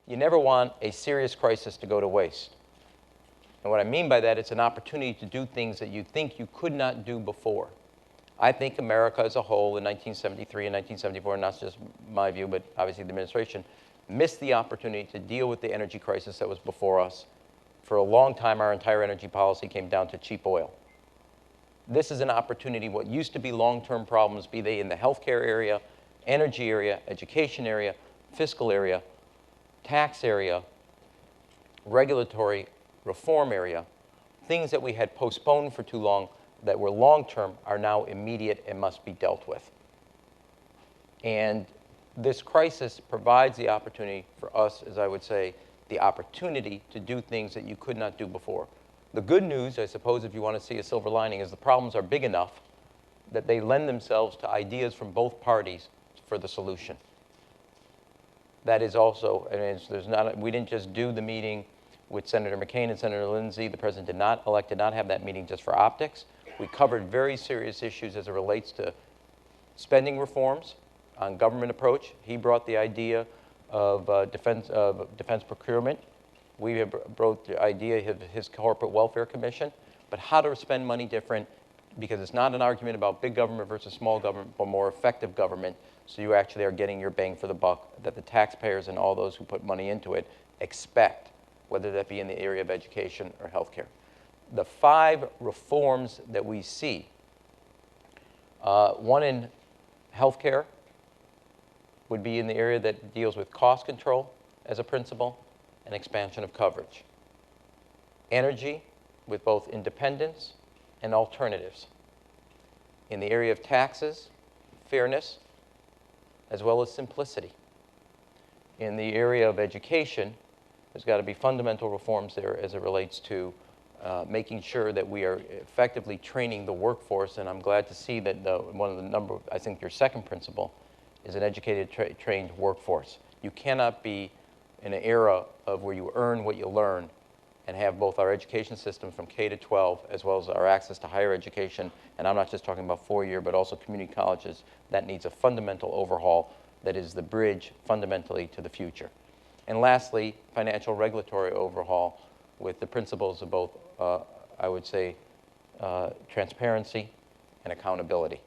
You never want a serious crisis to go to waste. And what I mean by that, it's an opportunity to do things that you think you could not do before. I think America as a whole in 1973 and 1974, and not just my view, but obviously the administration, missed the opportunity to deal with the energy crisis that was before us. For a long time, our entire energy policy came down to cheap oil. This is an opportunity. What used to be long-term problems, be they in the healthcare area, energy area, education area, fiscal area, tax area, regulatory reform area, things that we had postponed for too long that were long-term are now immediate and must be dealt with. And this crisis provides the opportunity for us, as I would say, the opportunity to do things that you could not do before. The good news, I suppose, if you want to see a silver lining, is the problems are big enough that they lend themselves to ideas from both parties for the solution. That is also, we didn't just do the meeting with Senator McCain and Senator Lindsey. The president did not have that meeting just for optics. We covered very serious issues as it relates to spending reforms on government approach. He brought the idea of defense procurement. We brought the idea of his corporate welfare commission, but how to spend money different, because it's not an argument about big government versus small government, but more effective government, so you actually are getting your bang for the buck that the taxpayers and all those who put money into it expect, whether that be in the area of education or healthcare. The 5 reforms that we see, one in healthcare would be in the area that deals with cost control as a principle and expansion of coverage. Energy with both independence and alternatives. In the area of taxes, fairness, as well as simplicity. In the area of education, there's got to be fundamental reforms there as it relates to making sure that we are effectively training the workforce, and I'm glad to see that I think your second principle is an educated, trained workforce. You cannot be in an era of where you earn what you learn and have both our education system from K to 12 as well as our access to higher education, and I'm not just talking about 4-year, but also community colleges, that needs a fundamental overhaul that is the bridge fundamentally to the future. And lastly, financial regulatory overhaul with the principles of both, I would say, transparency and accountability.